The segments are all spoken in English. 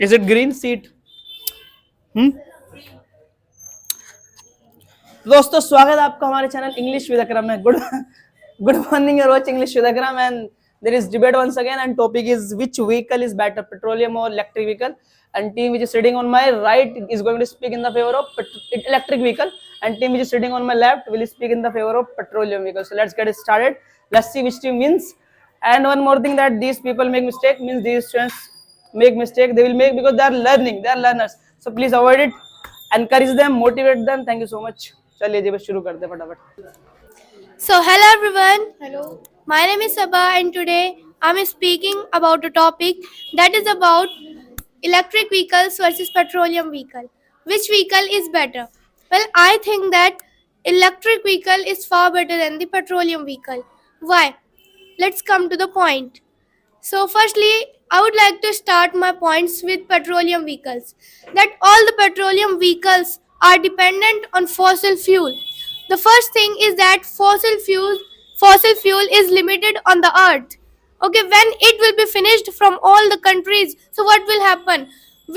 Is it green seat? दोस्तों स्वागत है आपका हमारे चैनल इंग्लिश विद अकरम में. Good morning. You are watching English with Akram and there is debate once again, and topic is which vehicle is better, petroleum or electric vehicle. And team which is sitting on my right is going to speak in the favor of electric vehicle, and team which is sitting on my left will speak in the favor of petroleum vehicle. So let's get started. Let's see which team wins. And one more thing, that these people make mistake, means these students make mistake, they will make because they are learning, they are learners. So please avoid it, encourage them, motivate them. Thank you so much. चलिए जी बस शुरू करते हैं फटाफट. So hello everyone. Hello. My name is Sabha and today I'm speaking about a topic that is about electric vehicles versus petroleum vehicle. Which vehicle is better? Well, I think that electric vehicle is far better than the petroleum vehicle. Why? Let's come to the point. So firstly, I would like to start my points with petroleum vehicles. That all the petroleum vehicles are dependent on fossil fuel. The first thing is that fossil fuel is limited on the earth. Okay, when it will be finished from all the countries, so what will happen?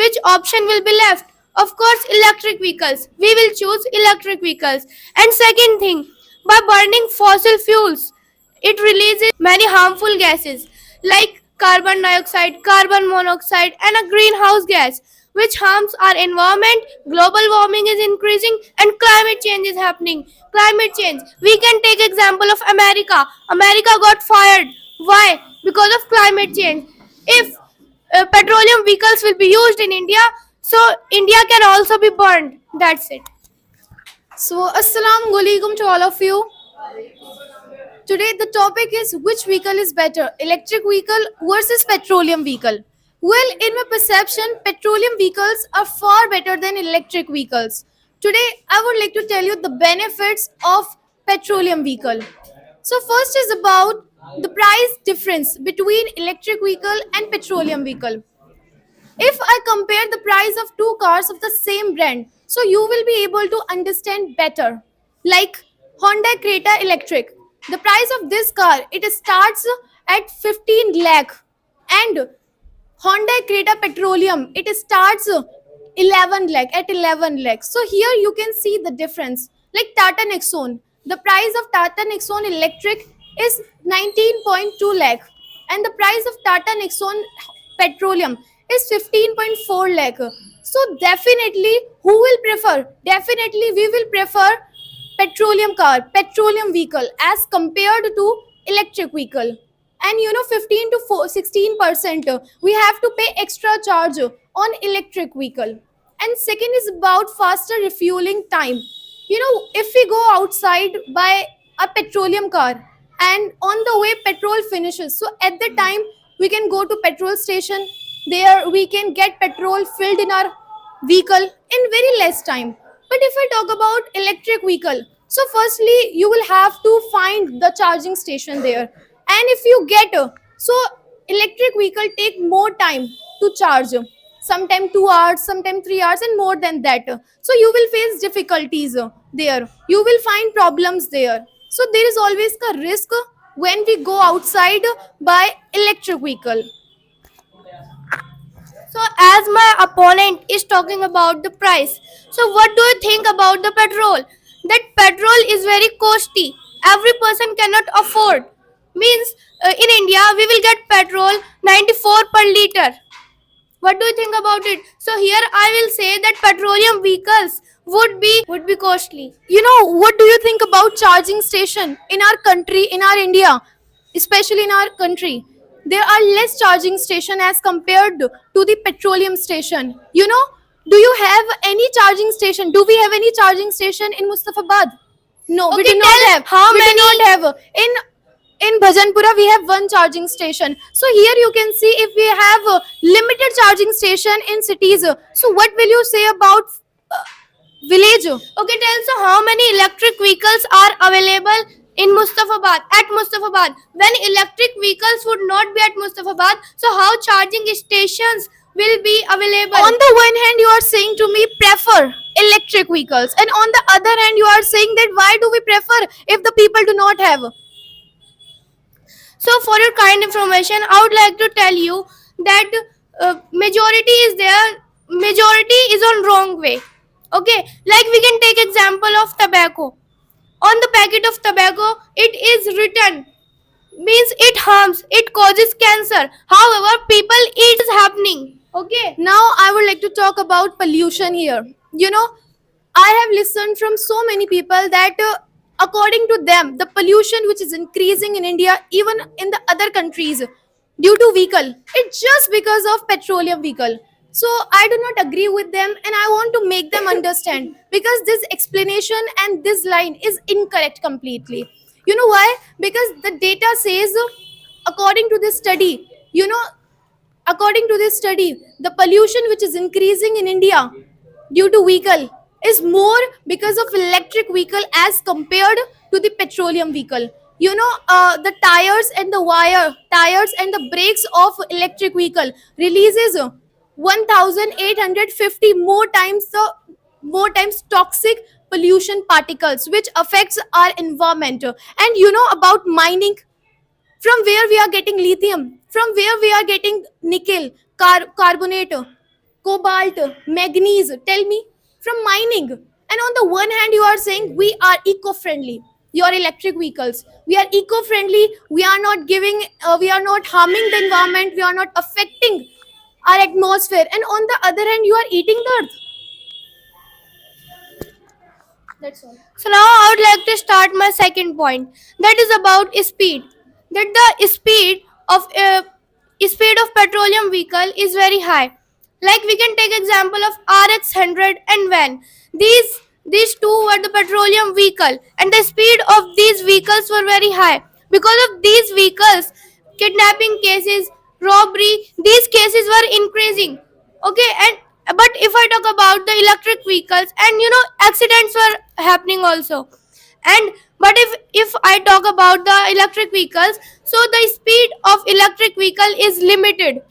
Which option will be left? Of course, electric vehicles. We will choose electric vehicles. And second thing, by burning fossil fuels, it releases many harmful gases like carbon dioxide, carbon monoxide, and a greenhouse gas, which harms our environment. Global warming is increasing and climate change is happening. Climate change. We can take example of America. America got fired. Why? Because of climate change. If petroleum vehicles will be used in India, so India can also be burned. That's it. So, Assalamu alaikum to all of you. Today the topic is which vehicle is better, electric vehicle versus petroleum vehicle. Well, in my perception, petroleum vehicles are far better than electric vehicles. Today I would like to tell you the benefits of petroleum vehicle. So first is about the price difference between electric vehicle and petroleum vehicle. If I compare the price of two cars of the same brand, so you will be able to understand better. Like Honda Creta Electric, the price of this car, it starts at 15 lakh, and Honda Creta Petroleum, it starts 11 lakh, at 11 lakh. So here you can see the difference. Like Tata Nexon, the price of Tata Nexon Electric is 19.2 lakh, and the price of Tata Nexon Petroleum is 15.4 lakh. So definitely, who will prefer? Definitely, we will prefer petroleum car, petroleum vehicle as compared to electric vehicle. And 15 to 16% we have to pay extra charge on electric vehicle. And second is about faster refueling time. If we go outside by a petroleum car and on the way petrol finishes, so at the time we can go to petrol station, there we can get petrol filled in our vehicle in very less time. But if I talk about electric vehicle, so firstly you will have to find the charging station there, and if you get so electric vehicle take more time to charge, sometime 2 hours, sometime 3 hours, and more than that. So you will face difficulties there, you will find problems there. So there is always a risk when we go outside by electric vehicle. So as my opponent is talking about the price, so what do you think about the petrol? That petrol is very costly. Every person cannot afford. Means in India we will get petrol 94 per liter. What do you think about it? So here I will say that petroleum vehicles would be costly. What do you think about charging station in our country, in our India, especially in our country? There are less charging station as compared to the petroleum station. Do you have any charging station? Do we have any charging station in Mustafabad? No, we do not have. How many? We do not have. In Bhajanpura we have one charging station. So here you can see if we have a limited charging station in cities. So what will you say about village? Okay, tell us how many electric vehicles are available in Mustafabad, at Mustafabad. When electric vehicles would not be at Mustafabad, so how charging stations will be available? On the one hand, you are saying to me prefer electric vehicles, and on the other hand, you are saying that why do we prefer if the people do not have? So for your kind information, I would like to tell you that majority is there, majority is on wrong way. Okay, like we can take example of tobacco. On the packet of tobacco it is written, means it harms, it causes cancer, however people eat is happening. Okay, Now I would like to talk about pollution here. You know, I have listened from so many people that according to them the pollution which is increasing in India, even in the other countries, due to vehicle, it's just because of petroleum vehicle. So I do not agree with them, and I want to make them understand, because this explanation and this line is incorrect completely. You know why? Because the data says, according to this study, you know, according to this study, the pollution which is increasing in India due to vehicle is more because of electric vehicle as compared to the petroleum vehicle. You know, the tires and the brakes of electric vehicle releases 1850 more times toxic pollution particles, which affects our environment. And you know about mining, from where we are getting lithium, from where we are getting nickel, carbonate, cobalt, manganese. Tell me, from mining. And on the one hand, you are saying we are eco-friendly. Your electric vehicles, we are eco-friendly. We are not giving, we are not harming the environment. We are not affecting our atmosphere. And on the other hand, you are eating the earth. That's all. so now I would like to start my second point, that is about speed. That the speed of petroleum vehicle is very high. Like we can take example of RX 100 and van. These two were the petroleum vehicle, and the speed of these vehicles were very high. Because of these vehicles, kidnapping cases, robbery, these cases were increasing. Okay, and but if I talk about the electric vehicles, and you know, accidents were happening also. And but if I talk about the electric vehicles, so the speed of electric vehicle is limited.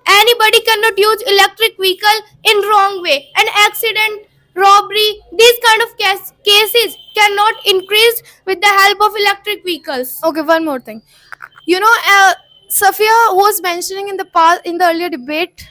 Anybody cannot use electric vehicle in wrong way, and accident, robbery, these kind of cases cannot increase with the help of electric vehicles. Okay, one more thing. You know, Safia was mentioning in the past, in the earlier debate,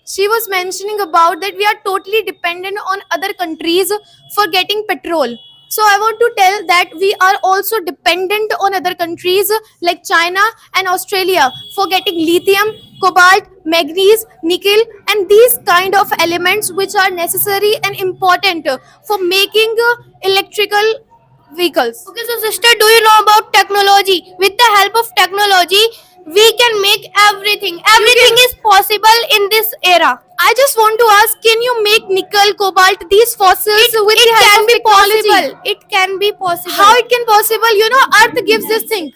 she was mentioning about that we are totally dependent on other countries for getting petrol. So I want to tell that we are also dependent on other countries like China and Australia for getting lithium, cobalt, manganese, nickel, and these kind of elements which are necessary and important for making electrical vehicles. Okay, so sister, do you know about technology? With the help of technology, we can make everything. Everything is possible in this era. I just want to ask, can you make nickel, cobalt, these fossils with It the help can of be technology? possible. It can be possible. How it can possible? You know, Earth gives this thing.